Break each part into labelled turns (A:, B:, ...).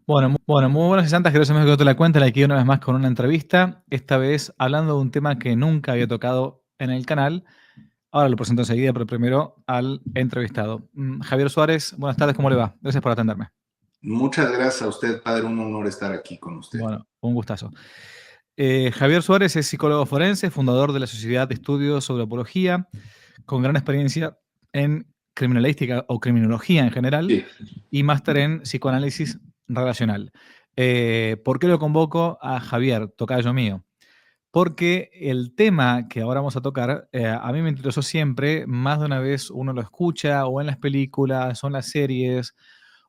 A: Bueno, muy buenas y santas, gracias amigos que no te la cuentan, aquí una vez más con una entrevista, esta vez hablando de un tema que nunca había tocado en el canal. Ahora lo presento enseguida, pero primero al entrevistado. Javier Suárez, buenas tardes, ¿cómo le va? Gracias por atenderme.
B: Muchas gracias a usted, padre. Un honor estar aquí con usted.
A: Bueno, un gustazo. Javier Suárez es psicólogo forense, fundador de la Sociedad de Estudios sobre Apología, con gran experiencia en criminalística o criminología en general
B: Sí.
A: y máster en psicoanálisis relacional. ¿Por qué lo convoco a Javier, tocayo mío? Porque el tema que ahora vamos a tocar, a mí me interesó siempre, más de una vez uno lo escucha o en las películas o en las series,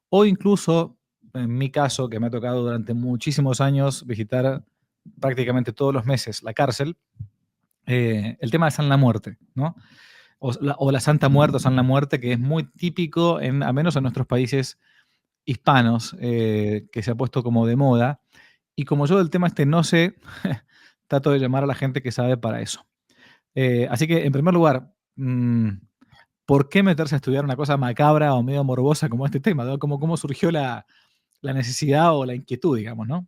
A: o incluso, en mi caso, que me ha tocado durante muchísimos años visitar prácticamente todos los meses la cárcel, el tema de San la Muerte, ¿no? O la Santa Muerte o San la Muerte, que es muy típico, al menos en nuestros países hispanos, que se ha puesto como de moda. Y como yo del tema este no sé, trato de llamar a la gente que sabe para eso. Así que, en primer lugar, ¿por qué meterse a estudiar una cosa macabra o medio morbosa como este tema? ¿No? ¿Cómo surgió la necesidad o la inquietud, digamos, no?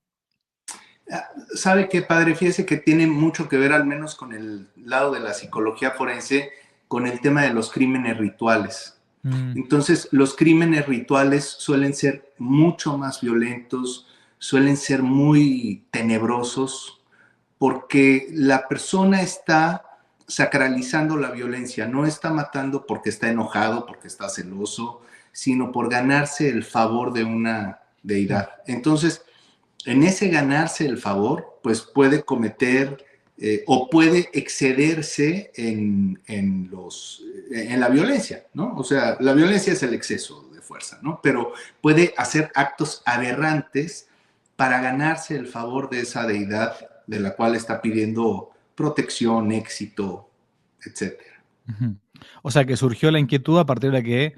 B: ¿Sabe qué, padre? Fíjese que tiene mucho que ver, al menos con el lado de la psicología forense, con el tema de los crímenes rituales.
A: Mm,
B: Entonces, los crímenes rituales suelen ser mucho más violentos, suelen ser muy tenebrosos, porque la persona está sacralizando la violencia, no está matando porque está enojado, porque está celoso, sino por ganarse el favor de una
A: mm,
B: deidad. Entonces, en ese ganarse el favor, pues puede cometer o puede excederse en la violencia, ¿no? O sea, la violencia es el exceso de fuerza, ¿no? Pero puede hacer actos aberrantes para ganarse el favor de esa deidad de la cual está pidiendo protección, éxito, etcétera.
A: ujú. O sea, que surgió la inquietud a partir de que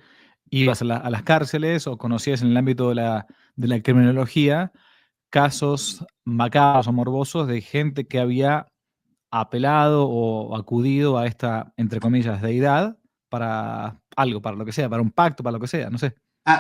A: ibas a las cárceles o conocías en el ámbito de la criminología casos macabros o morbosos de gente que había apelado o acudido a esta, entre comillas, deidad para algo, para lo que sea, para un pacto, para lo que sea, no sé.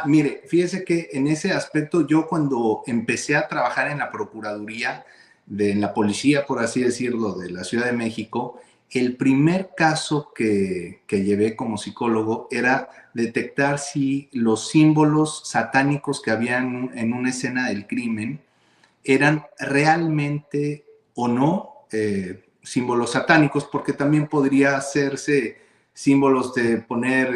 B: Mire, fíjese que en ese aspecto yo cuando empecé a trabajar en la Procuraduría, en la policía, por así decirlo, de la Ciudad de México, el primer caso que llevé como psicólogo era detectar si los símbolos satánicos que había en una escena del crimen eran realmente o no símbolos satánicos, porque también podría hacerse símbolos de poner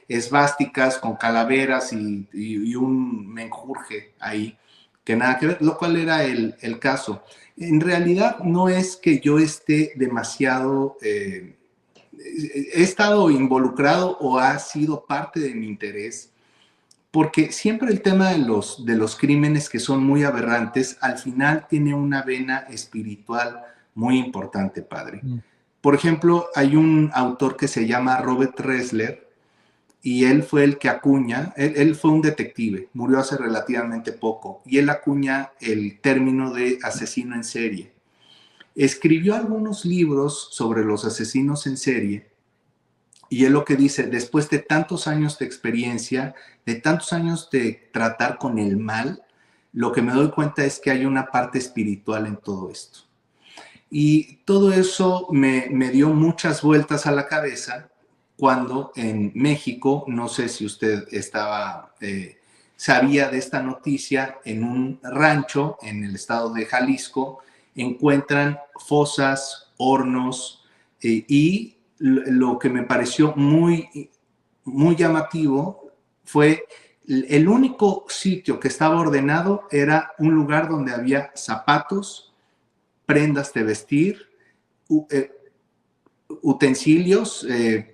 B: esvásticas con calaveras y un menjurje ahí, que nada que ver, lo cual era el caso. En realidad no es que yo esté demasiado, he estado involucrado o ha sido parte de mi interés, porque siempre el tema de los crímenes que son muy aberrantes, al final tiene una vena espiritual muy importante, padre.
A: Mm,
B: Por ejemplo, hay un autor que se llama Robert Ressler y él fue el que acuña, él fue un detective, murió hace relativamente poco, y él acuña el término de asesino en serie. Escribió algunos libros sobre los asesinos en serie y él lo que dice, después de tantos años de experiencia, de tantos años de tratar con el mal, lo que me doy cuenta es que hay una parte espiritual en todo esto. Y todo eso me dio muchas vueltas a la cabeza cuando en México, no sé si usted sabía de esta noticia, en un rancho en el estado de Jalisco encuentran fosas, hornos y lo que me pareció muy, muy llamativo fue el único sitio que estaba ordenado era un lugar donde había zapatos, prendas de vestir, utensilios,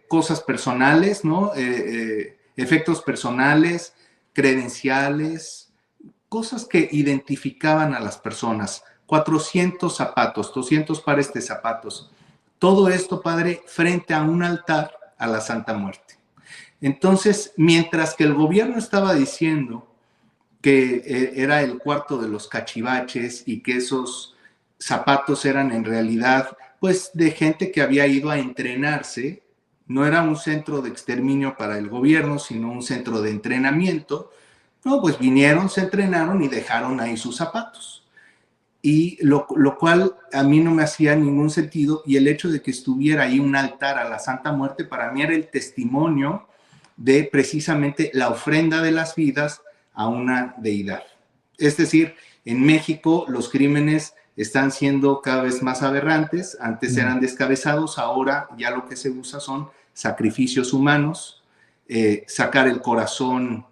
B: cosas personales, ¿no? Efectos personales, credenciales, cosas que identificaban a las personas. 400 zapatos, 200 pares de zapatos. Todo esto, padre, frente a un altar a la Santa Muerte. Entonces, mientras que el gobierno estaba diciendo que era el cuarto de los cachivaches y que esos zapatos eran en realidad pues de gente que había ido a entrenarse, no era un centro de exterminio para el gobierno, sino un centro de entrenamiento, No, pues vinieron, se entrenaron y dejaron ahí sus zapatos. Y lo cual a mí no me hacía ningún sentido, y el hecho de que estuviera ahí un altar a la Santa Muerte para mí era el testimonio de precisamente la ofrenda de las vidas a una deidad. Es decir, en México los crímenes están siendo cada vez más aberrantes, antes eran descabezados, ahora ya lo que se usa son sacrificios humanos, sacar el corazón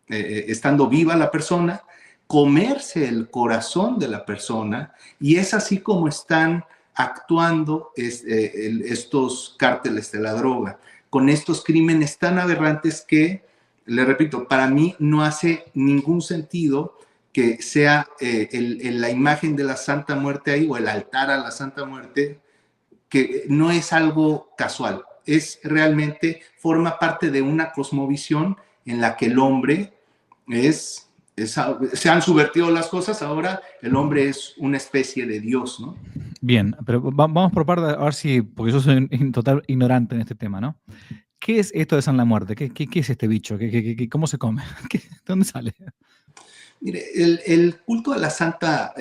B: estando viva la persona, comerse el corazón de la persona, y es así como están actuando estos cárteles de la droga, con estos crímenes tan aberrantes que, le repito, para mí no hace ningún sentido que sea la imagen de la Santa Muerte ahí, o el altar a la Santa Muerte, que no es algo casual, es realmente, forma parte de una cosmovisión en la que el hombre se han subvertido las cosas, ahora el hombre es una especie de Dios, ¿no?
A: Bien, pero vamos por parte, a ver si, porque yo soy total ignorante en este tema, ¿no? ¿Qué es esto de San la Muerte? ¿Qué es este bicho? ¿Cómo se come? ¿De dónde sale?
B: Mire, el culto a la Santa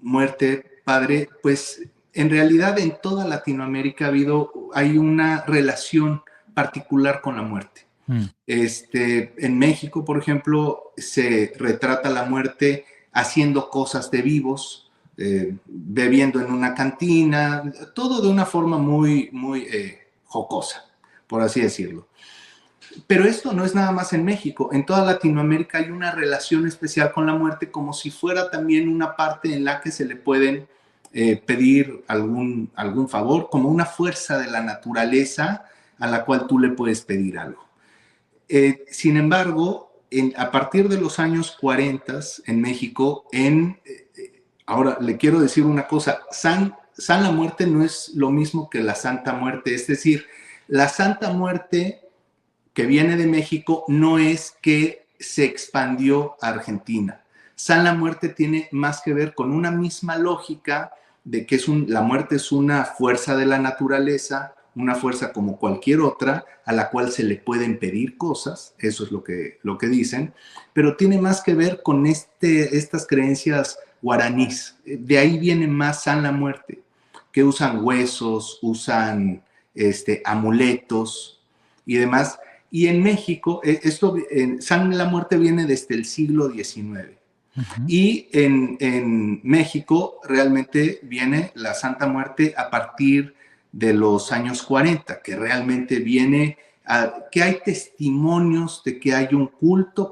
B: Muerte, padre, pues en realidad en toda Latinoamérica hay una relación particular con la muerte. En México, por ejemplo, se retrata la muerte haciendo cosas de vivos, bebiendo en una cantina, todo de una forma muy, muy jocosa, por así decirlo. Pero esto no es nada más en México. En toda Latinoamérica hay una relación especial con la muerte, como si fuera también una parte en la que se le pueden pedir algún favor, como una fuerza de la naturaleza a la cual tú le puedes pedir algo. Sin embargo, a partir de los años 40 en México, ahora le quiero decir una cosa, San la Muerte no es lo mismo que la Santa Muerte, es decir, la Santa Muerte que viene de México no es que se expandió a Argentina. San la Muerte tiene más que ver con una misma lógica de que la muerte es una fuerza de la naturaleza, una fuerza como cualquier otra, a la cual se le pueden pedir cosas, eso es lo que dicen, pero tiene más que ver con estas creencias guaraníes. De ahí viene más San la Muerte, que usan huesos, usan amuletos y demás. Y en México, San la Muerte viene desde el siglo XIX. Y en México realmente viene la Santa Muerte a partir de los años 40, que realmente que hay testimonios de que hay un culto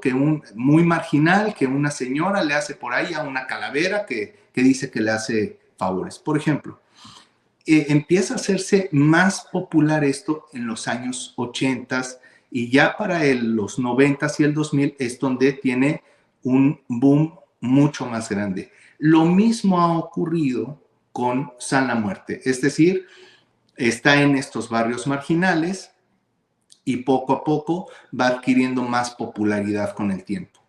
B: muy marginal, que una señora le hace por ahí a una calavera que dice que le hace favores. Por ejemplo, empieza a hacerse más popular esto en los años 80 y ya para los 90 y el 2000 es donde tiene un boom mucho más grande. Lo mismo ha ocurrido con San la Muerte, es decir, está en estos barrios marginales y poco a poco va adquiriendo más popularidad con el tiempo.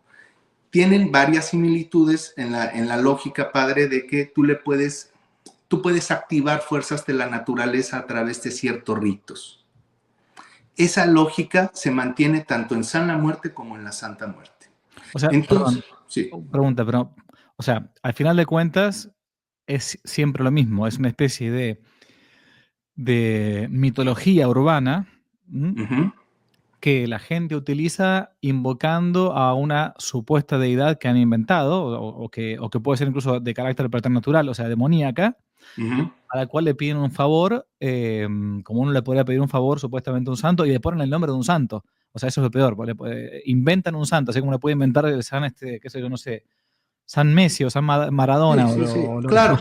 B: Tienen varias similitudes en la lógica, padre, de que tú puedes activar fuerzas de la naturaleza a través de ciertos ritos. Esa lógica se mantiene tanto en San la Muerte como en la Santa Muerte.
A: O sea,
B: entonces,
A: perdón,
B: sí.
A: Pregunta, pero, o sea, al final de cuentas es siempre lo mismo, es una especie de mitología urbana que la gente utiliza invocando a una supuesta deidad que han inventado o que puede ser incluso de carácter preternatural, o sea, demoníaca, a la cual le piden un favor, como uno le podría pedir un favor supuestamente a un santo, y le ponen el nombre de un santo. O sea, eso es lo peor, inventan un santo, así como le puede inventar el San, qué sé yo, no sé, San Messi o San Maradona
B: Sí, claro.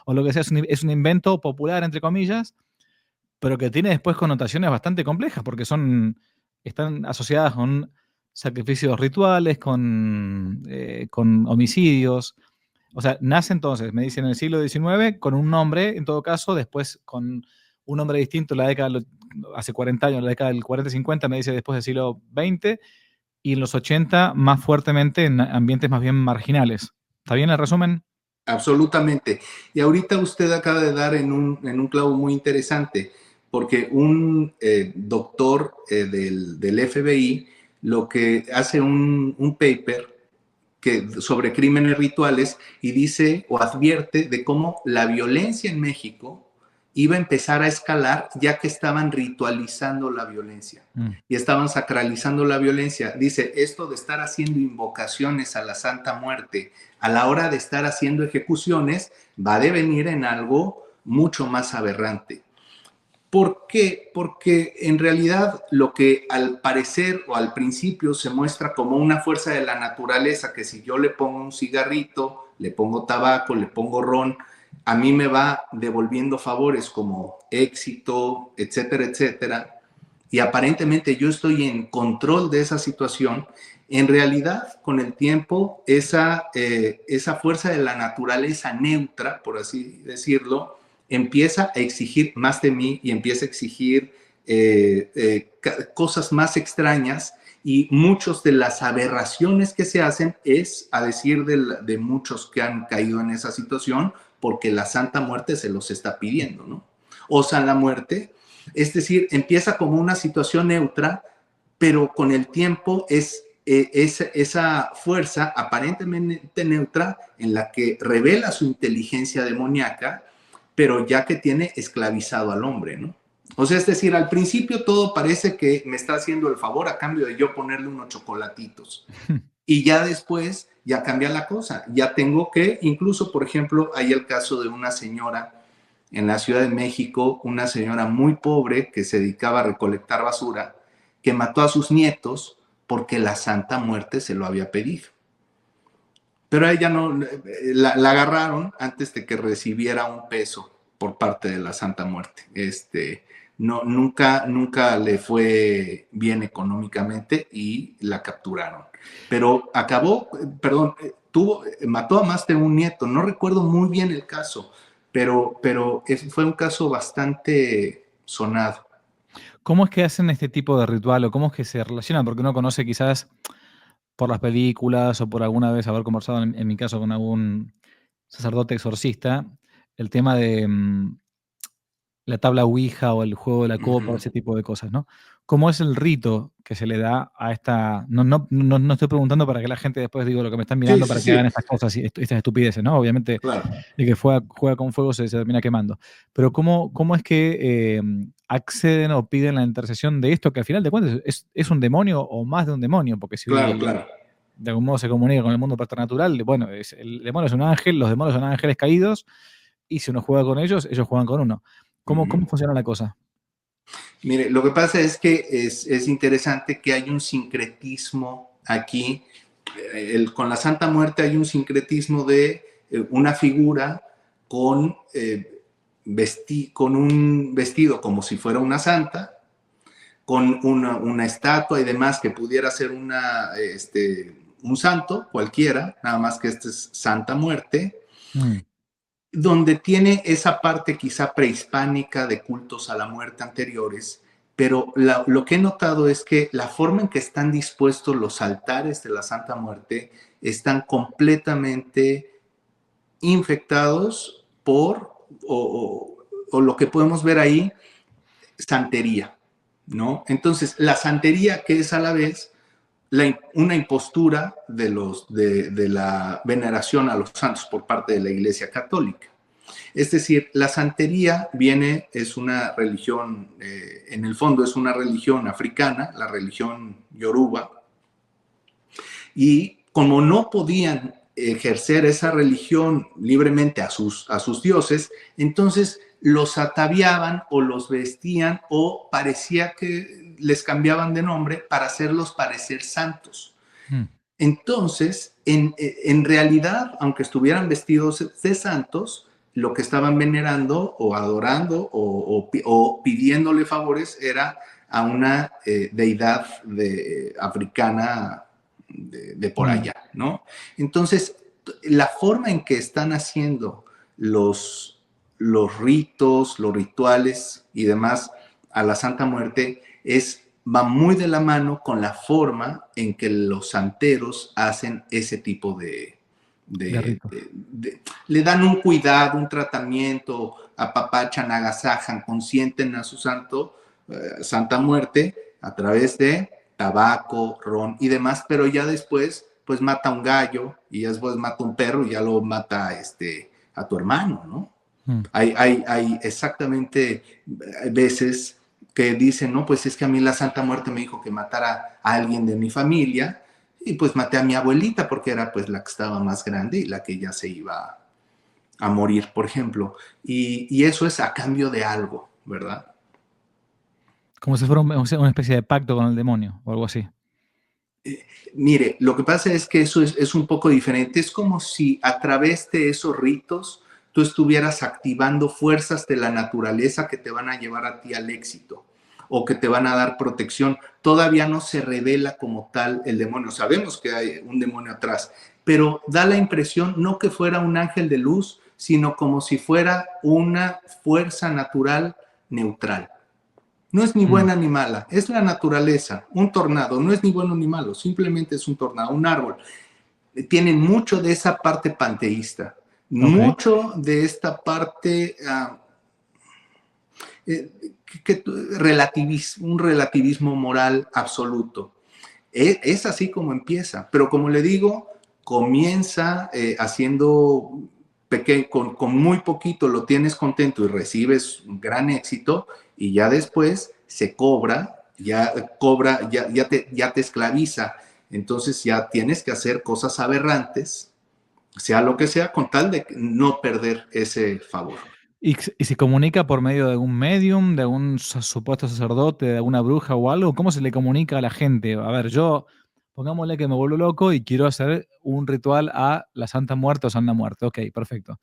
A: o lo que sea. Es un invento popular, entre comillas, pero que tiene después connotaciones bastante complejas, porque están asociadas con sacrificios rituales, con homicidios. O sea, nace entonces, me dicen, en el siglo XIX, con un nombre, en todo caso, después con un nombre distinto, hace 40 años, la década del 40-50, me dice después del siglo XX, y en los 80 más fuertemente en ambientes más bien marginales. ¿Está bien el resumen?
B: Absolutamente. Y ahorita usted acaba de dar en un clavo muy interesante, porque un doctor del FBI lo que hace un paper sobre crímenes rituales y dice o advierte de cómo la violencia en México iba a empezar a escalar ya que estaban ritualizando la violencia y estaban sacralizando la violencia. Dice, esto de estar haciendo invocaciones a la Santa Muerte a la hora de estar haciendo ejecuciones va a devenir en algo mucho más aberrante. ¿Por qué? Porque en realidad lo que al parecer o al principio se muestra como una fuerza de la naturaleza, que si yo le pongo un cigarrito, le pongo tabaco, le pongo ron, a mí me va devolviendo favores como éxito, etcétera, etcétera, y aparentemente yo estoy en control de esa situación, en realidad con el tiempo esa fuerza de la naturaleza neutra, por así decirlo, empieza a exigir más de mí y empieza a exigir cosas más extrañas, y muchas de las aberraciones que se hacen es, a decir de muchos que han caído en esa situación, porque la Santa Muerte se los está pidiendo, ¿no? Osan la muerte, es decir, empieza como una situación neutra, pero con el tiempo es esa fuerza aparentemente neutra en la que revela su inteligencia demoníaca, pero ya que tiene esclavizado al hombre, ¿no? O sea, es decir, al principio todo parece que me está haciendo el favor a cambio de yo ponerle unos chocolatitos. Y ya después, ya cambia la cosa. Ya tengo que, incluso, por ejemplo, hay el caso de una señora en la Ciudad de México, una señora muy pobre que se dedicaba a recolectar basura, que mató a sus nietos porque la Santa Muerte se lo había pedido. Pero a ella no, la agarraron antes de que recibiera un peso por parte de la Santa Muerte. No, nunca le fue bien económicamente y la capturaron. Pero acabó, perdón, mató a más de un nieto. No recuerdo muy bien el caso, pero fue un caso bastante sonado.
A: ¿Cómo es que hacen este tipo de ritual o cómo es que se relacionan? Porque uno conoce quizás por las películas o por alguna vez haber conversado, en mi caso, con algún sacerdote exorcista, el tema de la tabla Ouija o el juego de la copa, ese tipo de cosas, ¿no? ¿Cómo es el rito que se le da a esta? No estoy preguntando para que la gente después diga lo que me están
B: Sí,
A: mirando
B: sí,
A: para que
B: sí,
A: hagan estas cosas y estas estupideces, ¿no? Obviamente,
B: claro.
A: el que juega con fuego se termina quemando. Pero ¿cómo es que acceden o piden la intercesión de esto que al final de cuentas es un demonio o más de un demonio? Porque
B: Claro,
A: si
B: claro.
A: de algún modo se comunica con el mundo preternatural, bueno, el demonio es un ángel, los demonios son ángeles caídos, y si uno juega con ellos, ellos juegan con uno. ¿Cómo funciona la cosa?
B: Mire, lo que pasa es que es interesante que hay un sincretismo aquí. Con la Santa Muerte hay un sincretismo de una figura con, con un vestido como si fuera una santa, con una estatua y demás que pudiera ser un santo cualquiera, nada más que este es Santa Muerte,
A: Mm.
B: donde tiene esa parte quizá prehispánica de cultos a la muerte anteriores, pero lo que he notado es que la forma en que están dispuestos los altares de la Santa Muerte están completamente infectados por, o lo que podemos ver ahí, santería, ¿no? Entonces, la santería que es a la vez una impostura de la veneración a los santos por parte de la Iglesia Católica. Es decir, la santería es una religión, en el fondo es una religión africana, la religión yoruba, y como no podían ejercer esa religión libremente a sus dioses, entonces los ataviaban o los vestían o parecía que les cambiaban de nombre para hacerlos parecer santos.
A: Mm.
B: Entonces, en realidad, aunque estuvieran vestidos de santos, lo que estaban venerando o adorando o pidiéndole favores era a una deidad africana de por
A: Mm.
B: allá, ¿no? Entonces, la forma en que están haciendo los ritos, los rituales y demás a la Santa Muerte va muy de la mano con la forma en que los santeros hacen ese tipo
A: De ritos.
B: le dan un cuidado, un tratamiento, apapachan, agasajan, consienten a su Santa Muerte a través de tabaco, ron y demás, pero ya después, pues mata un gallo y después mata un perro y ya lo mata a tu hermano, ¿no?
A: Mm.
B: Hay exactamente veces que dicen, no, pues es que a mí la Santa Muerte me dijo que matara a alguien de mi familia y pues maté a mi abuelita porque era pues la que estaba más grande y la que ya se iba a morir, por ejemplo. Y eso es a cambio de algo, ¿verdad?
A: Como si fuera una especie de pacto con el demonio o algo así.
B: Mire, lo que pasa es que eso es un poco diferente. Es como si a través de esos ritos tú estuvieras activando fuerzas de la naturaleza que te van a llevar a ti al éxito o que te van a dar protección. Todavía no se revela como tal el demonio. Sabemos que hay un demonio atrás, pero da la impresión no que fuera un ángel de luz, sino como si fuera una fuerza natural neutral. No es ni
A: Mm.
B: buena ni mala, es la naturaleza. Un tornado no es ni bueno ni malo, simplemente es un tornado, un árbol. Tienen mucho de esa parte panteísta,
A: Ok.
B: mucho de esta parte eh, un relativismo moral absoluto. Es así como empieza, pero como le digo, comienza haciendo con muy poquito lo tienes contento y recibes un gran éxito y ya después se cobra, ya te esclaviza. Entonces ya tienes que hacer cosas aberrantes, sea lo que sea, con tal de no perder ese favor.
A: ¿Y se comunica por medio de algún medium, de algún supuesto sacerdote, de alguna bruja o algo? ¿Cómo se le comunica a la gente? A ver, yo, pongámosle que me vuelvo loco y quiero hacer un ritual a la Santa Muerte o Santa Muerte. Ok, perfecto.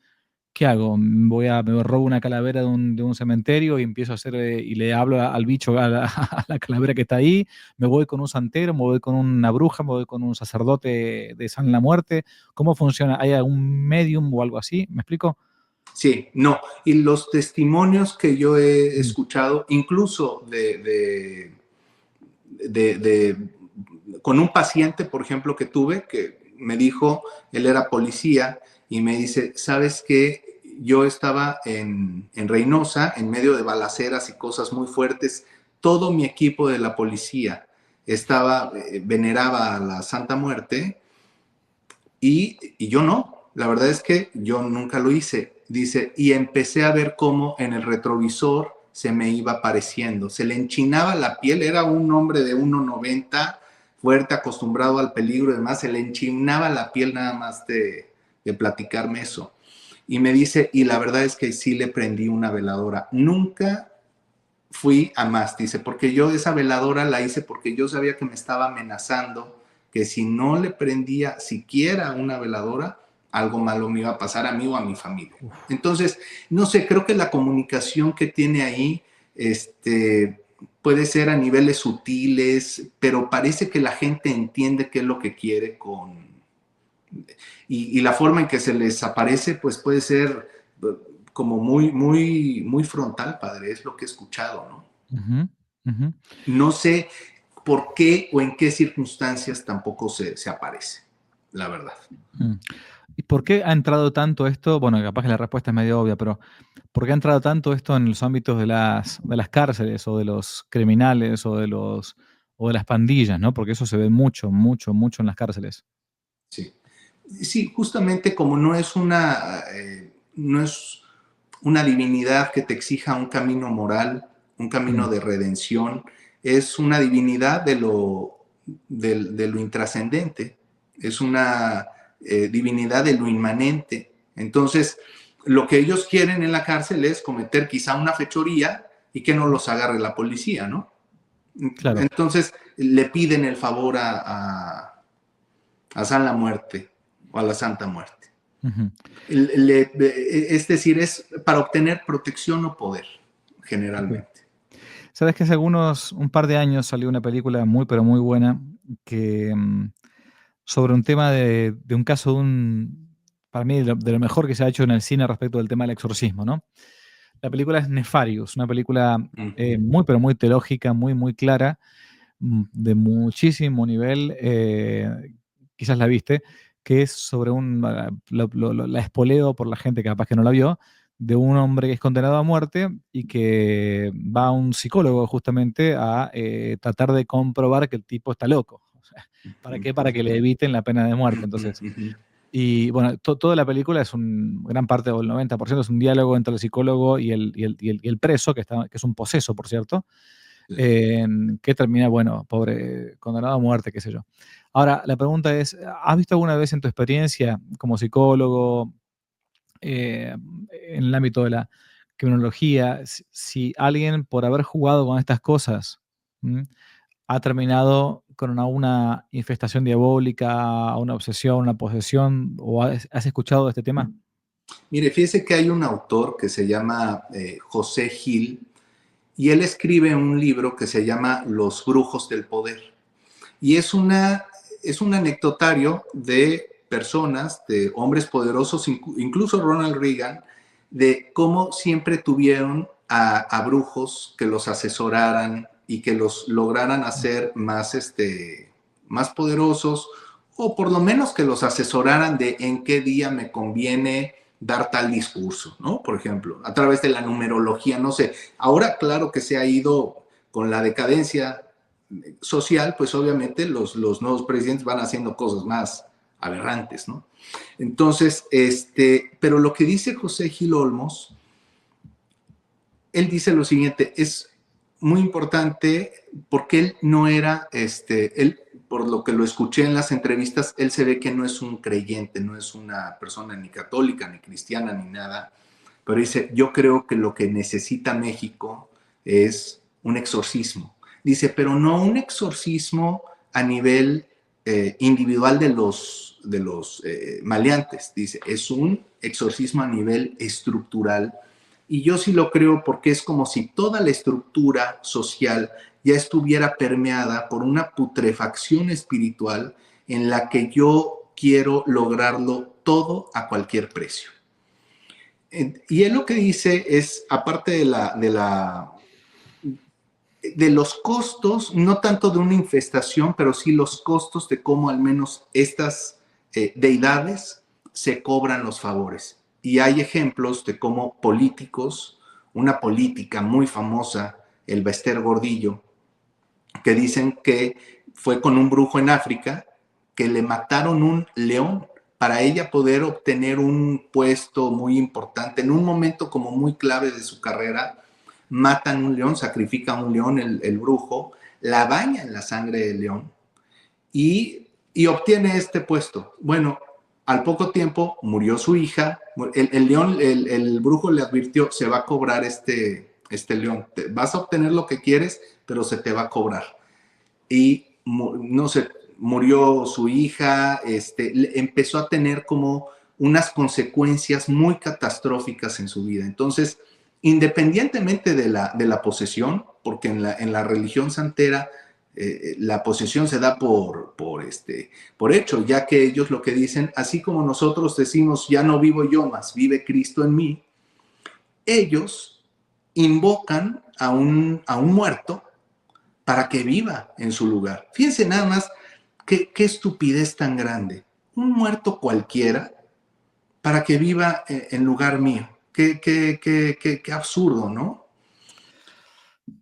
A: ¿Qué hago? Me robo una calavera de un cementerio y empiezo a hacer, y le hablo al bicho, a la, a la calavera que está ahí. Me voy con un santero, me voy con una bruja, me voy con un sacerdote de San la Muerte. ¿Cómo funciona? ¿Hay algún medium o algo así? ¿Me explico?
B: Sí, no. Y los testimonios que yo he
A: Mm.
B: escuchado, incluso de, con un paciente, por ejemplo, que tuve, que me dijo, él era policía, y me dice, ¿sabes qué? Yo estaba en Reynosa, en medio de balaceras y cosas muy fuertes, todo mi equipo de la policía veneraba a la Santa Muerte y yo no. La verdad es que yo nunca lo hice. Dice, y empecé a ver cómo en el retrovisor se me iba apareciendo. Se le enchinaba la piel, era un hombre de 1,90, fuerte, acostumbrado al peligro y demás, se le enchinaba la piel nada más de platicarme eso. Y me dice, y la verdad es que sí le prendí una veladora. Nunca fui a más, dice, porque yo esa veladora la hice porque yo sabía que me estaba amenazando, que si no le prendía siquiera una veladora, algo malo me iba a pasar a mí o a mi familia.
A: Uf.
B: Entonces, no sé, creo que la comunicación que tiene ahí, puede ser a niveles sutiles, pero parece que la gente entiende qué es lo que quiere y la forma en que se les aparece, pues puede ser como muy frontal, padre, es lo que he escuchado, ¿no?
A: Ujú, ujú.
B: No sé por qué o en qué circunstancias tampoco se aparece, la verdad.
A: Mm. ¿Y por qué ha entrado tanto esto? Bueno, capaz que la respuesta es medio obvia, pero ¿por qué ha entrado tanto esto en los ámbitos de las cárceles o de los criminales o de las pandillas, ¿no? Porque eso se ve mucho, mucho, mucho en las cárceles.
B: Sí, sí, justamente como no es una divinidad que te exija un camino moral, un camino
A: Mm.
B: de redención, es una divinidad de lo intrascendente, es una divinidad de lo inmanente. Entonces, lo que ellos quieren en la cárcel es cometer quizá una fechoría y que no los agarre la policía, ¿no?
A: Claro.
B: Entonces, le piden el favor a San la Muerte o a la Santa Muerte.
A: Ujú.
B: Es decir, es para obtener protección o poder,
A: Ok.
B: generalmente.
A: Sabes que hace un par de años salió una película muy, pero muy buena que sobre un tema de un caso para mí, de lo mejor que se ha hecho en el cine respecto del tema del exorcismo, ¿no? La película es Nefarious, una película
B: Ujú.
A: muy, pero muy teológica, muy, muy clara, de muchísimo nivel, quizás la viste, que es sobre la espoleo por la gente que capaz que no la vio, de un hombre que es condenado a muerte y que va a un psicólogo justamente a tratar de comprobar que el tipo está loco. O sea, ¿para qué? Para que le eviten la pena de muerte. Entonces, y bueno, toda la película es gran parte, o el 90%, es un diálogo entre el psicólogo y el preso, que es un poseso, por cierto, que termina, bueno, pobre, condenado a muerte, qué sé yo. Ahora, la pregunta es, ¿has visto alguna vez en tu experiencia como psicólogo, en el ámbito de la criminología, si alguien por haber jugado con estas cosas, ¿m?, ha terminado con una infestación diabólica, una obsesión, una posesión, o has escuchado de este tema?
B: Mire, fíjese que hay un autor que se llama José Gil y él escribe un libro que se llama Los brujos del poder. Y es un anecdotario de personas, de hombres poderosos, incluso Ronald Reagan, de cómo siempre tuvieron a brujos que los asesoraran y que los lograran hacer más, más poderosos, o por lo menos que los asesoraran de en qué día me conviene dar tal discurso, ¿no? Por ejemplo, a través de la numerología, no sé. Ahora, claro que se ha ido con la decadencia social, pues obviamente los nuevos presidentes van haciendo cosas más aberrantes, ¿no? Entonces, pero lo que dice José Gil Olmos, él dice lo siguiente, es muy importante porque él no era, él, por lo que lo escuché en las entrevistas, él se ve que no es un creyente, no es una persona ni católica, ni cristiana, ni nada, pero dice, yo creo que lo que necesita México es un exorcismo. Dice, pero no un exorcismo a nivel individual de los maleantes. Dice, es un exorcismo a nivel estructural. Y yo sí lo creo porque es como si toda la estructura social ya estuviera permeada por una putrefacción espiritual en la que yo quiero lograrlo todo a cualquier precio. Y él lo que dice es, aparte de los costos, no tanto de una infestación, pero sí los costos de cómo al menos estas deidades se cobran los favores. Y hay ejemplos de cómo políticos, una política muy famosa, el Bester Gordillo, que dicen que fue con un brujo en África, que le mataron un león para ella poder obtener un puesto muy importante. En un momento como muy clave de su carrera, matan un león, sacrifican un león, el brujo, la baña en la sangre del león y obtiene este puesto. Bueno, al poco tiempo murió su hija, el león, el brujo le advirtió, se va a cobrar este león, vas a obtener lo que quieres, pero se te va a cobrar. Y no sé, murió su hija, empezó a tener como unas consecuencias muy catastróficas en su vida. Entonces, independientemente de la posesión, porque en la religión santera la posesión se da por hecho, ya que ellos lo que dicen, así como nosotros decimos, ya no vivo yo más, vive Cristo en mí, ellos invocan a un muerto para que viva en su lugar. Fíjense nada más qué estupidez tan grande. Un muerto cualquiera para que viva en lugar mío. Qué absurdo, ¿no?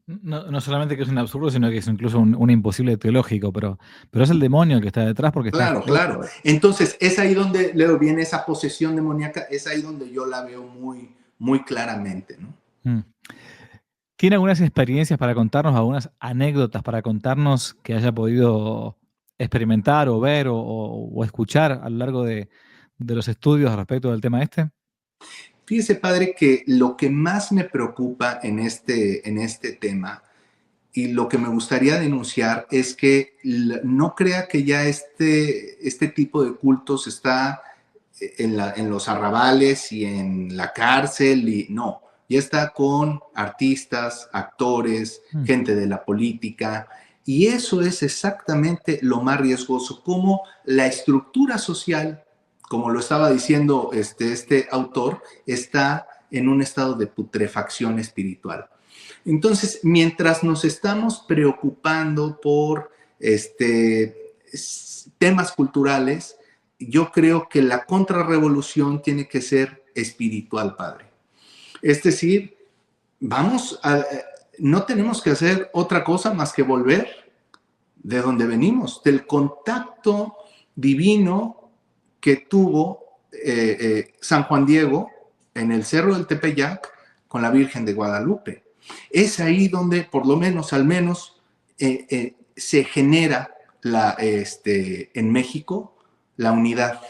A: No, no solamente que es un absurdo, sino que es incluso un imposible teológico, pero es el demonio el que está detrás porque está...
B: Claro, claro. Entonces, es ahí donde luego viene esa posesión demoníaca, es ahí donde yo la veo muy, muy claramente, ¿no?
A: Mm. ¿Tiene algunas experiencias para contarnos, algunas anécdotas para contarnos que haya podido experimentar o ver o escuchar a lo largo de los estudios respecto del tema este?
B: Fíjese, padre, que lo que más me preocupa en este tema y lo que me gustaría denunciar es que no crea que ya este tipo de cultos está en los arrabales y en la cárcel, y no, ya está con artistas, actores,
A: Mm.
B: gente de la política, y eso es exactamente lo más riesgoso, como la estructura social, como lo estaba diciendo este autor, está en un estado de putrefacción espiritual. Entonces, mientras nos estamos preocupando por temas culturales, yo creo que la contrarrevolución tiene que ser espiritual, padre. Es decir, no tenemos que hacer otra cosa más que volver de donde venimos, del contacto divino que tuvo San Juan Diego en el Cerro del Tepeyac con la Virgen de Guadalupe. Es ahí donde, por lo menos, al menos, se genera en México la unidad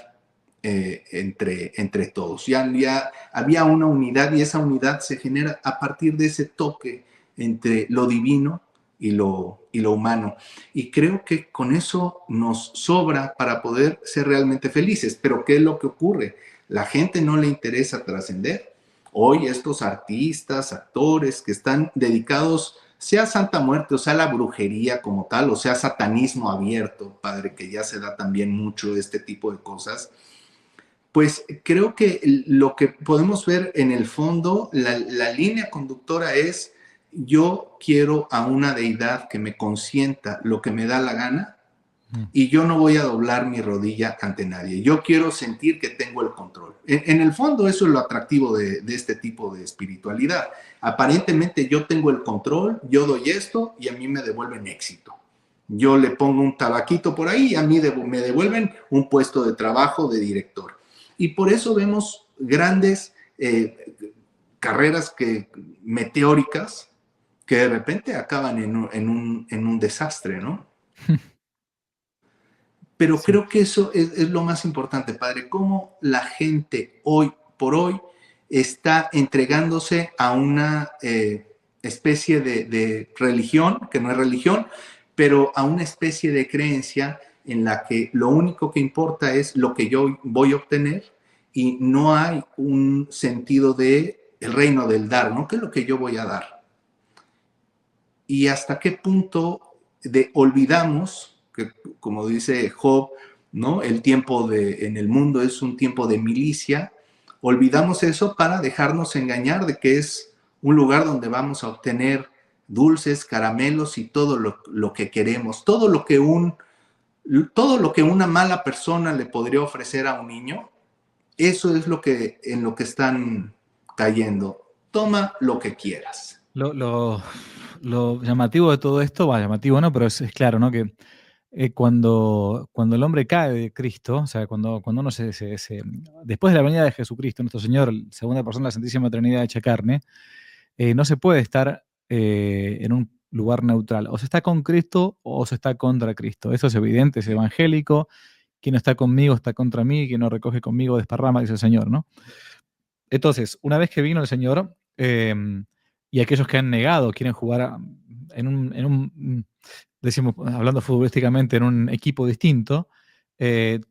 B: entre todos. Ya había una unidad y esa unidad se genera a partir de ese toque entre lo divino y lo humano. Y creo que con eso nos sobra para poder ser realmente felices. Pero ¿qué es lo que ocurre? La gente no le interesa trascender. Hoy estos artistas, actores que están dedicados, sea Santa Muerte, o sea la brujería como tal, o sea satanismo abierto, padre, que ya se da también mucho este tipo de cosas, pues creo que lo que podemos ver en el fondo, la línea conductora es: yo quiero a una deidad que me consienta lo que me da la gana y yo no voy a doblar mi rodilla ante nadie. Yo quiero sentir que tengo el control. En el fondo eso es lo atractivo de este tipo de espiritualidad. Aparentemente yo tengo el control, yo doy esto y a mí me devuelven éxito. Yo le pongo un tabaquito por ahí y a mí me devuelven un puesto de trabajo de director. Y por eso vemos grandes carreras meteóricas que de repente acaban en un desastre, ¿no? Pero
A: Sí.
B: creo que eso es lo más importante, padre, cómo la gente hoy por hoy está entregándose a una especie de religión, que no es religión, pero a una especie de creencia en la que lo único que importa es lo que yo voy a obtener y no hay un sentido de el reino del dar, ¿no? ¿Qué es lo que yo voy a dar? Y hasta qué punto olvidamos que, como dice Job, ¿no? El tiempo en el mundo es un tiempo de milicia. Olvidamos eso para dejarnos engañar de que es un lugar donde vamos a obtener dulces, caramelos y todo lo que queremos, todo lo que una mala persona le podría ofrecer a un niño. Eso es en lo que están cayendo. Toma lo que quieras.
A: Lo llamativo de todo esto, va, llamativo no, pero es claro, ¿no? Que cuando el hombre cae de Cristo, o sea, cuando uno después de la venida de Jesucristo, nuestro Señor, segunda persona de la Santísima Trinidad hecha carne, no se puede estar en un lugar neutral. O se está con Cristo o se está contra Cristo. Eso es evidente, es evangélico. Quien no está conmigo está contra mí, quien no recoge conmigo desparrama, dice el Señor, ¿no? Entonces, una vez que vino el Señor, y aquellos que han negado quieren jugar decimos, hablando futbolísticamente, en un equipo distinto,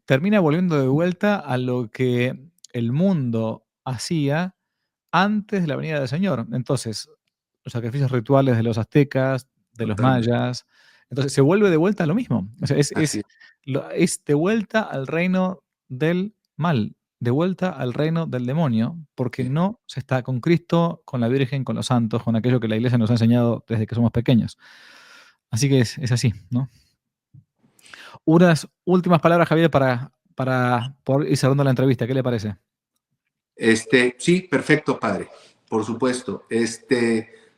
A: termina volviendo de vuelta a lo que el mundo hacía antes de la venida del Señor. Entonces, los sacrificios rituales de los aztecas, de los
B: Totalmente.
A: mayas, entonces se vuelve de vuelta a lo mismo. O sea,
B: Así es.
A: es de vuelta al reino del mal, de vuelta al reino del demonio, porque
B: Sí.
A: no se está con Cristo, con la Virgen, con los santos, con aquello que la Iglesia nos ha enseñado desde que somos pequeños. Así que es así, ¿no? Unas últimas palabras, Javier, para poder ir cerrando la entrevista. ¿Qué le parece?
B: Sí, perfecto, padre, por supuesto.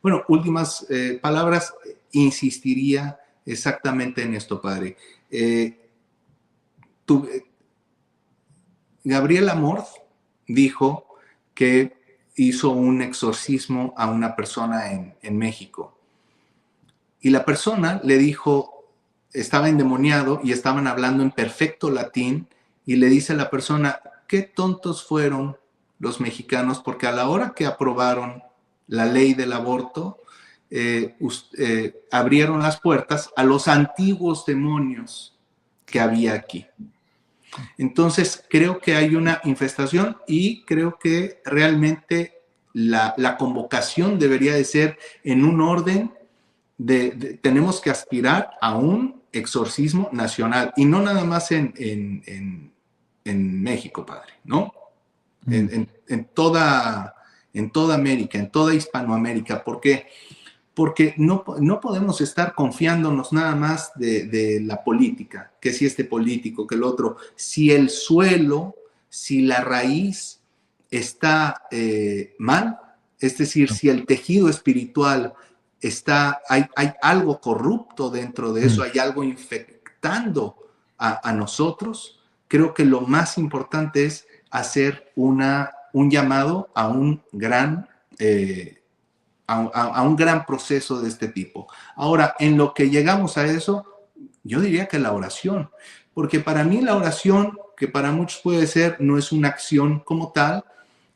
B: Bueno, últimas palabras, insistiría exactamente en esto, padre. Tu, Gabriel Amorth dijo que hizo un exorcismo a una persona en México. Y la persona le dijo, estaba endemoniado y estaban hablando en perfecto latín, y le dice a la persona: qué tontos fueron los mexicanos, porque a la hora que aprobaron la ley del aborto, abrieron las puertas a los antiguos demonios que había aquí. Entonces, creo que hay una infestación y creo que realmente la convocación debería de ser en un orden tenemos que aspirar a un exorcismo nacional y no nada más en México, padre, ¿no?
A: Mm.
B: En toda América, en toda Hispanoamérica. ¿Por qué? Porque no podemos estar confiándonos nada más de la política, que si este político, que el otro. Si el suelo, si la raíz está mal, Es decir, si el tejido espiritual hay algo corrupto dentro de eso, hay algo infectando a nosotros, creo que lo más importante es hacer un llamado a un gran a un gran proceso de este tipo. Ahora, en lo que llegamos a eso, yo diría que la oración, porque para mí la oración, que para muchos puede ser, no es una acción como tal,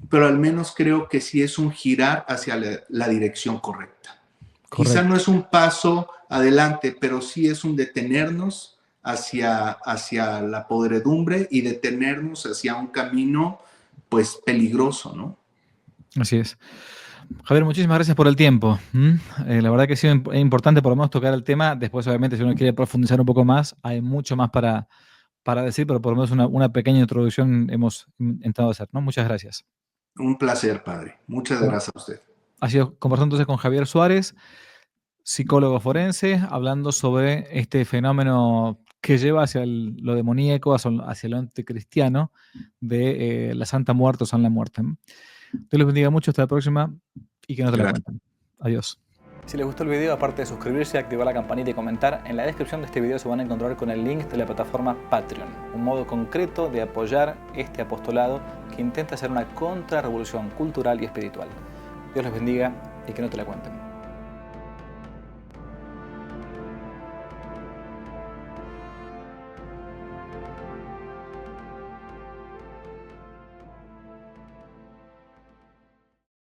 B: pero al menos creo que sí es un girar hacia la dirección correcta. Quizá no es un paso adelante, pero sí es un detenernos hacia la podredumbre y detenernos hacia un camino pues peligroso, ¿no?
A: Así es. Javier, muchísimas gracias por el tiempo. La verdad que ha sido importante por lo menos tocar el tema. Después, obviamente, si uno quiere profundizar un poco más, hay mucho más para decir, pero por lo menos una pequeña introducción hemos intentado hacer, ¿no? Muchas gracias.
B: Un placer, padre. Muchas gracias a usted.
A: Ha sido conversando entonces con Javier Suárez, psicólogo forense, hablando sobre este fenómeno que lleva hacia lo demoníaco, hacia lo anticristiano de la Santa Muerte o San la Muerte. Dios les bendiga mucho, hasta la próxima y que no te la cuenten. Adiós. Si les gustó el video, aparte de suscribirse, activar la campanita y comentar, en la descripción de este video se van a encontrar con el link de la plataforma Patreon, un modo concreto de apoyar este apostolado que intenta hacer una contrarrevolución cultural y espiritual. Dios les bendiga y que no te la cuenten.